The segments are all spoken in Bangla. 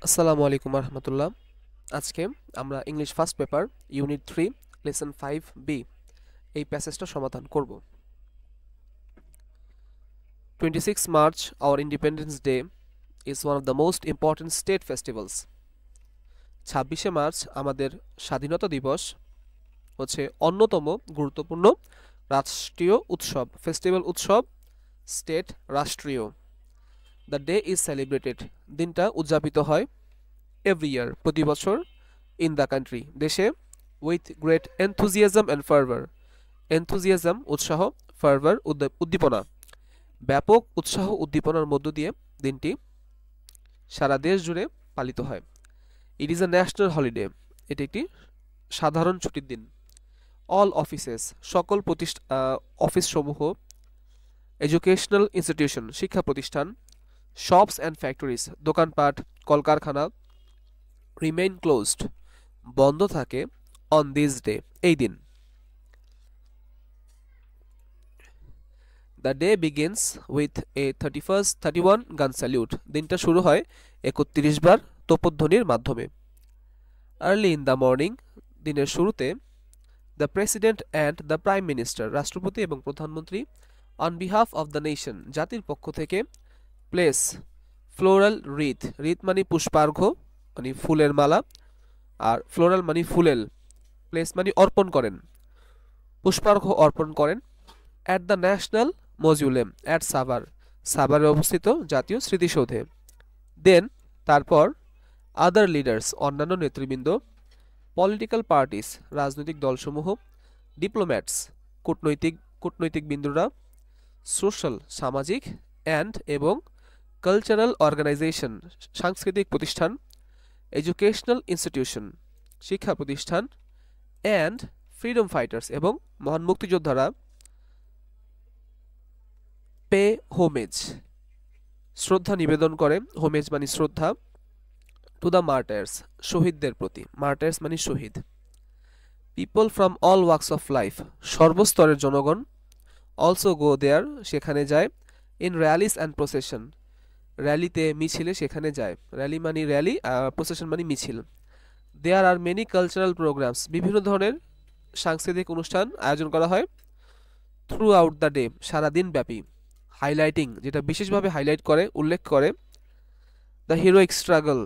আসসালামু আলাইকুম রহমতুল্লাহ। আজকে আমরা English first paper unit 3 lesson 5B এই প্যাসেজটা সমাধান করব। 26 March, our Independence Day, is one of the most important state festivals. 26শে মার্চ আমাদের স্বাধীনতা দিবস হচ্ছে অন্যতম গুরুত্বপূর্ণ রাষ্ট্রীয় উৎসব, ফেস্টিভ্যাল উৎসব, স্টেট রাষ্ট্রীয়। দ্য ডে ইজ সেলিব্রেটেড, দিনটা উদযাপিত হয় every year, প্রতি বছর, in the country, দেশে, with great enthusiasm and fervor. enthusiasm উৎসাহ, fervor উদ্দীপনা, ব্যাপক উৎসাহ উদ্দীপনার মধ্য দিয়ে দিনটি সারা দেশ জুড়ে পালিত হয়। it is a national holiday, এটি একটি সাধারণ ছুটির দিন। all offices, সকল অফিস সমূহ, educational institution, শিক্ষা প্রতিষ্ঠান, shops and factories, দোকানপাট, কলকারখানা, remain closed, বন্ধ থাকে on this day, এই দিন। The day begins with a 31 gun salute, দিনটা শুরু হয় 31 বার তোপধ্বনির মাধ্যমে। Early in the morning, দিনের শুরুতে, the president and the prime minister, রাষ্ট্রপতি এবং প্রধানমন্ত্রী, on behalf of the nation, জাতির পক্ষ থেকে, place floral wreath, wreath মানে পুষ্পার্ঘ্য মানে ফুলের মালা, আর ফ্লোরাল মানে ফুলেল, প্লেস মানে অর্পণ করেন, পুষ্পার্ঘ্য অর্পণ করেন, at the national mausoleum at Savar, সাভারে অবস্থিত জাতীয় স্মৃতিসৌধে। দেন তারপর, আদার লিডার্স, অন্যান্য নেতৃবৃন্দ, পলিটিক্যাল পার্টিস, রাজনৈতিক দলসমূহ, ডিপ্লোম্যাটস, কূটনৈতিক বিন্দুরা, সোশ্যাল সামাজিক, অ্যান্ড এবং কালচারাল অর্গানাইজেশন সাংস্কৃতিক প্রতিষ্ঠান, এডুকেশনাল ইনস্টিটিউশন শিক্ষা প্রতিষ্ঠান, অ্যান্ড ফ্রিডম ফাইটার্স এবং মহান মুক্তিযোদ্ধারা, পে হোমেজ, শ্রদ্ধা নিবেদন করে, হোমেজ মানে শ্রদ্ধা, টু দ্য মার্টার্স, শহীদদের প্রতি, মার্টার্স মানে শহীদ। People from all works of life, সর্বস্তরের জনগণ, অলসো গো দেয়ার, সেখানে যায়, ইন র্যালিস অ্যান্ড প্রসেশন, র্যালিতে মিছিলে সেখানে যায়, র্যালি মানে র্যালি, প্রসেশন মানে মিছিল। দেয়ার আর মেনি কালচারাল প্রোগ্রামস, বিভিন্ন ধরনের সাংস্কৃতিক অনুষ্ঠান আয়োজন করা হয়, থ্রু আউট দ্য ডে, সারাদিন ব্যাপী। হাইলাইটিং, যেটা বিশেষভাবে হাইলাইট করে, উল্লেখ করে, the heroic struggle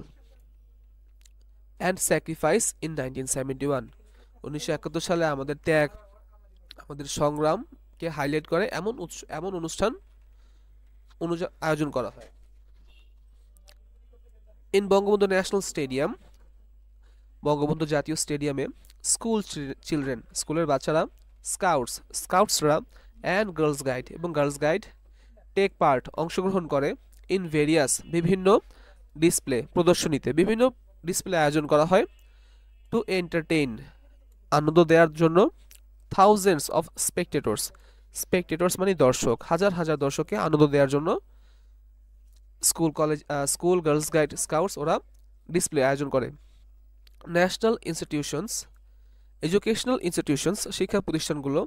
and sacrifice in 1971, 1971 সালে আমাদের ত্যাগ, আমাদের সংগ্রামকে হাইলাইট করে এমন অনুষ্ঠান আয়োজন করা হয়। In Bangabandhu national stadium, Bangabandhu জাতীয় স্টেডিয়ামে, স্কুল চিলড্রেন, স্কুলের বাচ্চারা, স্কাউটসরা, অ্যান্ড গার্লস গাইড এবং গার্লস গাইড, টেক পার্ট, অংশগ্রহণ করে, ইন ভেরিয়াস, বিভিন্ন ডিসপ্লে, প্রদর্শনীতে, বিভিন্ন ডিসপ্লে আয়োজন করা হয়, টু এন্টারটেইন, আনন্দ দেওয়ার জন্য, থাউজেন্ডস অফ স্পেকটেটর্স মানে দর্শক, হাজার হাজার দর্শককে আনন্দ দেওয়ার জন্য স্কুল গার্লস গাইড স্কাউটস ওরা ডিসপ্লে আয়োজন করে। ন্যাশনাল ইনস্টিটিউশনস, এডুকেশনাল ইনস্টিটিউশনস শিক্ষা প্রতিষ্ঠানগুলো,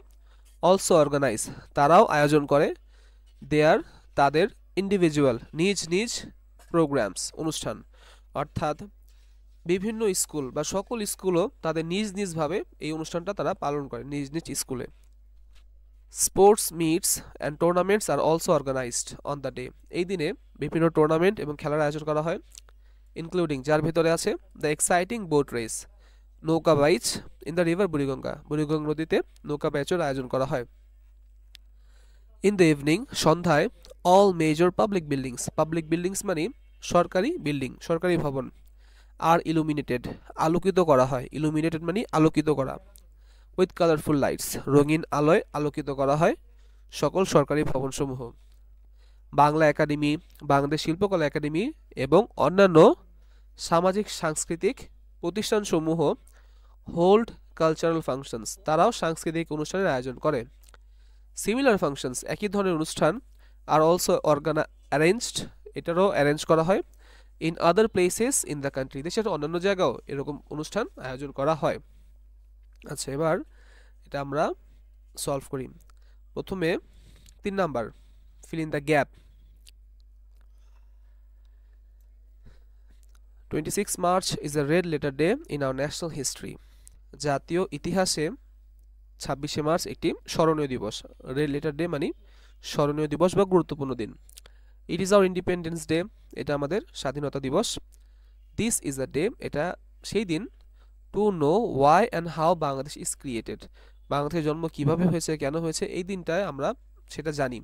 অলসো অর্গানাইজ, তারাও আয়োজন করে, দেয়ার তাদের ইন্ডিভিজুয়াল নিজ নিজ প্রোগ্রামস অনুষ্ঠান, অর্থাৎ বিভিন্ন স্কুল বা সকল স্কুলও তাদের নিজ নিজভাবে এই অনুষ্ঠানটা তারা পালন করে নিজ নিজ স্কুলে। স্পোর্টস মিটস অ্যান্ড টুর্নামেন্টস আর also organized on the day, এই দিনে বিভিন্ন টুর্নামেন্ট এবং খেলার আয়োজন করা হয়, ইনক্লুডিং, যার ভেতরে আছে, দ্য এক্সাইটিং বোট রেস, নৌকা বাইচ, in the river Buriganga, Buriganga নদীতে নৌকা বাইচের আয়োজন করা হয়। ইন দ্য ইভিনিং, সন্ধ্যায়, অল মেজর পাবলিক বিল্ডিংস মানে সরকারি বিল্ডিং, সরকারি ভবন, আর ইলুমিনেটেড, আলোকিত করা হয়, ইলুমিনেটেড মানে আলোকিত করা, উইথ কালারফুল লাইটস, রঙিন আলোয় আলোকিত করা হয় সকল সরকারি ভবনসমূহ। বাংলা একাডেমি, বাংলাদেশ শিল্পকলা একাডেমি এবং অন্যান্য সামাজিক সাংস্কৃতিক প্রতিষ্ঠানসমূহ, হোল্ড কালচারাল ফাংশনস, তারাও সাংস্কৃতিক অনুষ্ঠানের আয়োজন করে। সিমিলার ফাংশনস, একই ধরনের অনুষ্ঠান, আর অলসো অ্যারেঞ্জড, এটারও অ্যারেঞ্জ করা হয়, in other places in the country, দেশের অন্যান্য জায়গাও এরকম অনুষ্ঠান আয়োজন করা হয়। আচ্ছা, এবার এটা আমরা সলভ করি। প্রথমে 3 number, fill in the gap. 26 March is a red letter day in our national history. জাতীয় ইতিহাসে 26শে মার্চ একটি স্মরণীয় দিবস। রেড লেটার ডে মানে স্মরণীয় দিবস বা গুরুত্বপূর্ণ দিন। It is our independence day, এটা আমাদের স্বাধীনতা দিবস। দিস ইজ আ ডে, এটা সেই দিন। To know Y and how Bangladesh is created, বাংলাদেশের জন্ম কিভাবে হয়েছে, কেন হয়েছে, এই দিনটায় আমরা সেটা জানি।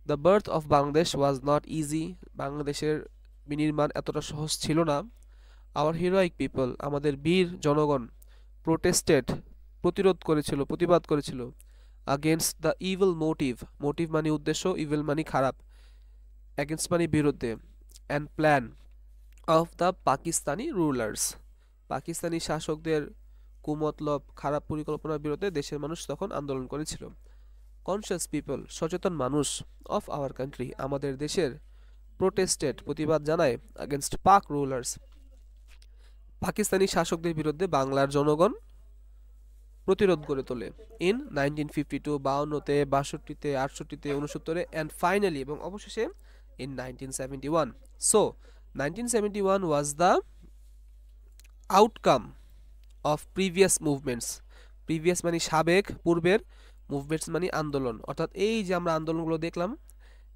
The birth of Bangladesh was not easy, বাংলাদেশের বিনির্মাণ এতটা সহজ ছিল না। আওয়ার হিরোইক পিপল, আমাদের বীর জনগণ, প্রোটেস্টেড, প্রতিরোধ করেছিল, প্রতিবাদ করেছিল। Against the evil motive, motive মানে উদ্দেশ্য, ইভিল মানে খারাপ, অ্যাগেনস্ট মানে বিরুদ্ধে, and plan of the Pakistani rulers, Pakistani শাসকদের কুমতলব খারাপ পরিকল্পনার বিরুদ্ধে দেশের মানুষ তখন আন্দোলন করেছিল। কনসিয়াস পিপল, সচেতন মানুষ, অফ আওয়ার কান্ট্রি, আমাদের দেশের, প্রোটেস্টেড, প্রতিবাদ জানায়, আগেনস্ট পাক রুলার্স, পাকিস্তানি শাসকদের বিরুদ্ধে বাংলার জনগণ প্রতিরোধ গড়ে তোলে। ইন 1952, 52-তে, 62-তে, 68-তে, 69-এ, অ্যান্ড ফাইনালি এবং অবশেষে in 1971। So 1971 was the outcome of previous movements, previous মানে সাবেক, পূর্বের, মুভমেন্টস মানে আন্দোলন, অর্থাৎ এই যে আমরা আন্দোলনগুলো দেখলাম,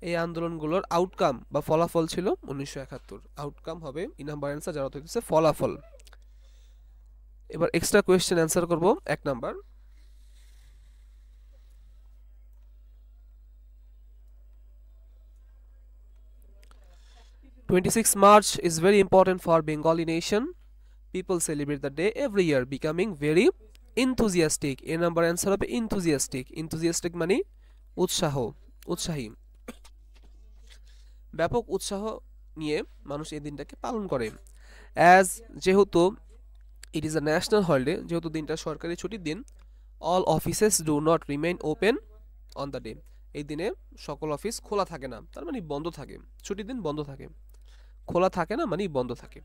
এই আন্দোলনগুলোর আউটকাম বা ফলাফল ছিল 1971। আউটকাম হবে ই নাম্বার অ্যান্সার, যারা হচ্ছে ফলাফল। এবার এক্সট্রা কোয়েশ্চেন অ্যান্সার করব। 1 number, "26 March is very important for Bengali nation. People celebrate the day every year, becoming very enthusiastic." A number answer হবে enthusiastic। enthusiastic মানে উৎসাহ, উৎসাহী, ব্যাপক উৎসাহ নিয়ে মানুষ এই দিনটাকে পালন করে। অ্যাজ, যেহেতু, it is a national holiday, যেহেতু দিনটা সরকারি ছুটির দিন। All offices do not remain open on the day, এই দিনে সকল অফিস খোলা থাকে না, তার মানে বন্ধ থাকে, ছুটির দিন বন্ধ থাকে, খোলা থাকে না মানে বন্ধ থাকে।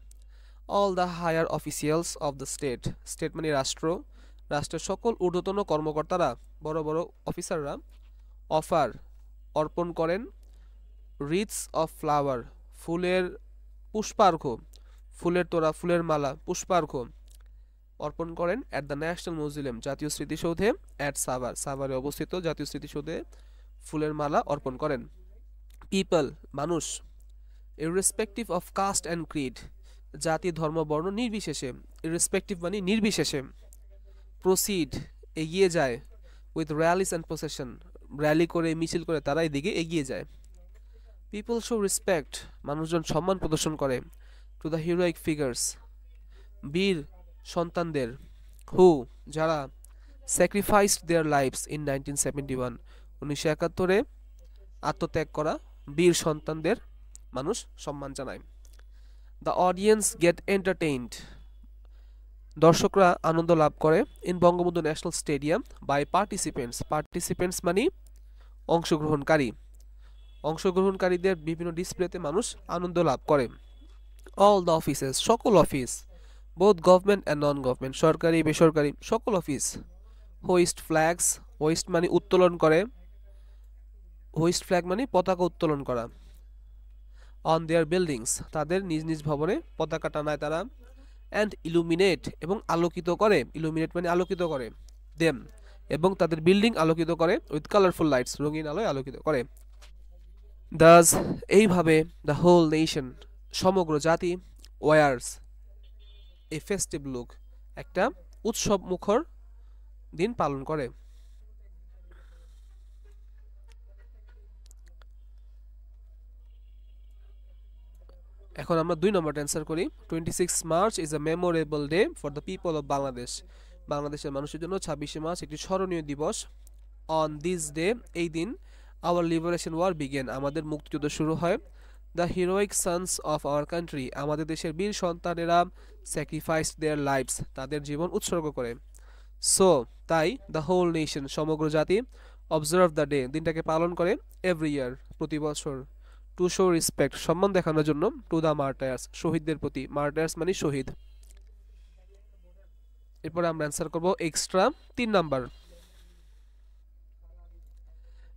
All the higher officials of the state, state মানে রাষ্ট্র, রাষ্ট্রের সকল ঊর্ধ্বতন কর্মকর্তারা, বড় বড় অফিসাররা, অফার, অর্পণ করেন, রিটস অফ ফ্লাওয়ার, ফুলের পুষ্পার্ঘ, ফুলের তোড়া, ফুলের মালা, পুষ্পার্ঘ অর্পণ করেন, অ্যাট দ্য ন্যাশনাল মিউজিয়াম, জাতীয় স্মৃতিসৌধে, অ্যাট সাভার, সাভারে অবস্থিত জাতীয় স্মৃতিসৌধে ফুলের মালা অর্পণ করেন। পিপল, মানুষ, irrespective of caste and creed, জাতি, ধর্ম, বর্ণ নির্বিশেষে, ইররেসপেক্টিভ মানে নির্বিশেষে, প্রসিড, এগিয়ে যায়, with rallies and procession, rally করে, মিছিল করে তারা এদিকে এগিয়ে যায়। পিপল শো রেসপেক্ট, মানুষজন সম্মান প্রদর্শন করে, টু দ্য হিরোইক ফিগার্স, বীর সন্তানদের, হু, যারা, স্যাক্রিফাইসড দেয়ার লাইফস ইন 1971, 1971-এ আত্মত্যাগ করা বীর সন্তানদের মানুষ সম্মান জানায়। দ্য অডিয়েন্স গেট এন্টারটেইনড, দর্শকরা আনন্দ লাভ করে, in Bangabandhu national stadium, by participants, participants মানে অংশগ্রহণকারী, অংশগ্রহণকারীদের বিভিন্ন ডিসপ্লেতে মানুষ আনন্দ লাভ করে। অল দ্য অফিসেস, সকল office, both government and non government, সরকারি বেসরকারি সকল অফিস, হোইস্ট ফ্ল্যাগস, হোইস্ট মানে উত্তোলন করে, হোইস্ট ফ্ল্যাগ মানে পতাকা উত্তোলন করা, অন দেয়ার বিল্ডিংস, তাদের নিজ নিজ ভবনে পতাকা টানায় তারা, অ্যান্ড ইলুমিনেট, এবং আলোকিত করে, ইলুমিনেট মানে আলোকিত করে, দেম, এবং তাদের বিল্ডিং আলোকিত করে, উইথ কালারফুল লাইটস, রঙিন আলোয় আলোকিত করে। দাস, এইভাবে, দ্য হোল নেশন, সমগ্র জাতি, ওয়ার্স এ ফেস্টিভ লুক, একটা উৎসব মুখর দিন পালন করে। এখন আমরা 2 নম্বরটা অ্যান্সার করি। 26 March is a memorable day for the people of Bangladesh, বাংলাদেশের মানুষের জন্য 26শে মার্চ একটি স্মরণীয় দিবস। অন দিস ডে, এই দিন, আওয়ার লিবারেশন ওয়ার বিগেন, আমাদের মুক্তিযুদ্ধ শুরু হয়। The heroic Sans of our country, আমাদের দেশের বীর সন্তানেরা, স্যাক্রিফাইসড দেয়ার লাইভস, তাদের জীবন উৎসর্গ করে। সো, তাই, দ্য হোল নেশন, সমগ্র জাতি, অবজার্ভ দ্য ডে, দিনটাকে পালন করে, এভরি ইয়ার, প্রতি বছর, টু শো রেসপেক্ট, সম্মান দেখানোর জন্য, টু দ্য মার্টায়ার্স, শহীদদের প্রতি, মার্টায়ার্স মানে শহীদ। এরপরে আমরা অ্যান্সার করব extra 3 number.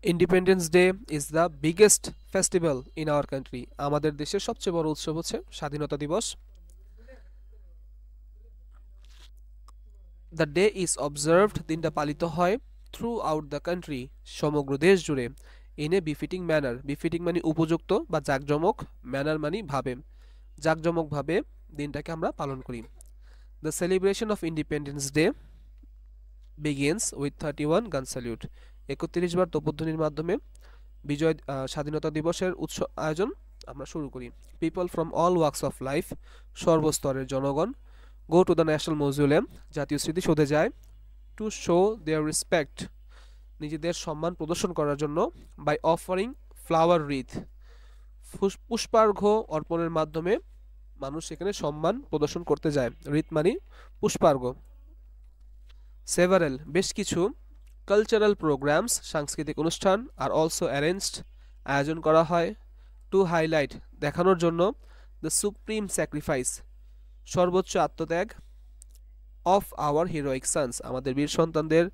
Independence day is the biggest festival in our country, আমাদের দেশের সবচেয়ে বড় উৎসব হচ্ছে স্বাধীনতা দিবস। দ্য ডে ইজ অবজার্ভড, দিনটা পালিত হয় থ্রু আউট দ্য কান্ট্রি, সমগ্র দেশ জুড়ে, in a befitting manner, befitting মানে উপযুক্ত বা জাঁকজমক, ম্যানার মানে ভাবে, জাঁকজমকভাবে দিনটাকে আমরা পালন করি। The celebration of independence day begins with 31 গান স্যালিউট, 31 বার তোপধ্বনির মাধ্যমে বিজয় স্বাধীনতা দিবসের আয়োজন আমরা শুরু করি। People from all works of life, সর্বস্তরের জনগণ, go to the national museum, জাতীয় স্মৃতিসৌধে যায়, টু শো দেয়ার রেসপেক্ট, নিজেদের সম্মান প্রদর্শন করার জন্য, বাই অফারিং ফ্লাওয়ার রিথ, পুষ্পার্ঘ অর্পণের মাধ্যমে মানুষ সেখানে সম্মান প্রদর্শন করতে যায়, রিথ মানে পুষ্পার্ঘ। সেভারেল বেশ কিছু, কালচারাল প্রোগ্রামস সাংস্কৃতিক অনুষ্ঠান, আর অলসো অ্যারেঞ্জড আয়োজন করা হয়, টু হাইলাইট দেখানোর জন্য, দ্য সুপ্রিম স্যাক্রিফাইস সর্বোচ্চ আত্মত্যাগ, অফ আওয়ার হিরোইক সানস আমাদের বীর সন্তানদের,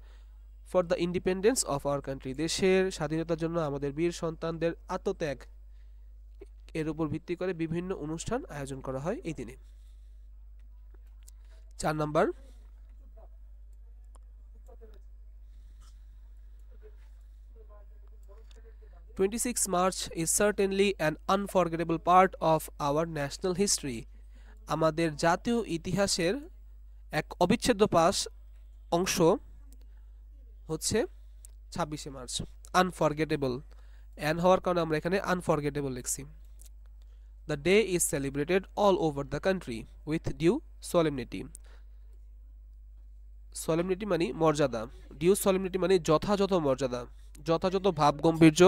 for the independence of our country দেশের স্বাধীনতার জন্য আমাদের বীর সন্তানদের আত্মত্যাগ, এর উপর ভিত্তি করে বিভিন্ন অনুষ্ঠান আয়োজন করা হয় এই দিনে। 4 number, March is certainly an unforgettable part of our national history. আমাদের জাতীয় ইতিহাসের এক অবিচ্ছেদ্য অংশ হচ্ছে 26শে মার্চ। আনফরগেটেবল, অ্যান হওয়ার কারণে আমরা এখানে আনফরগেটেবল লিখছি। The day is celebrated all over the country with due solemnity, solemnity মানে মর্যাদা, ডিউ সলেমনিটি মানে যথাযথ মর্যাদা, যথাযথ ভাব গাম্ভীর্য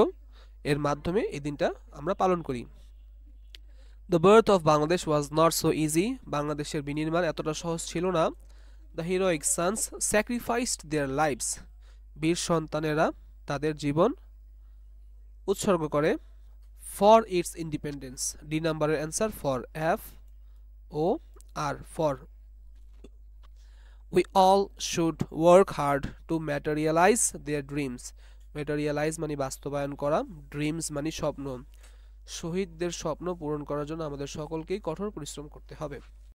এর মাধ্যমে এই দিনটা আমরা পালন করি। The birth of Bangladesh was not so easy, বাংলাদেশের বিনির্মাণ এতটা সহজ ছিল না। The heroic sons sacrificed their lives, বীর সন্তানেরা তাদের জীবন উৎসর্গ করে, ফর ইটস ইন্ডিপেন্ডেন্স, ডি নাম্বারের answer for, F O R, for. We all should work hard to materialize their dreams, materialize মানে বাস্তবায়ন করা, ড্রিমস মানে স্বপ্ন, শহীদদের স্বপ্ন পূরণ করার জন্য আমাদের সকলকেই কঠোর পরিশ্রম করতে হবে।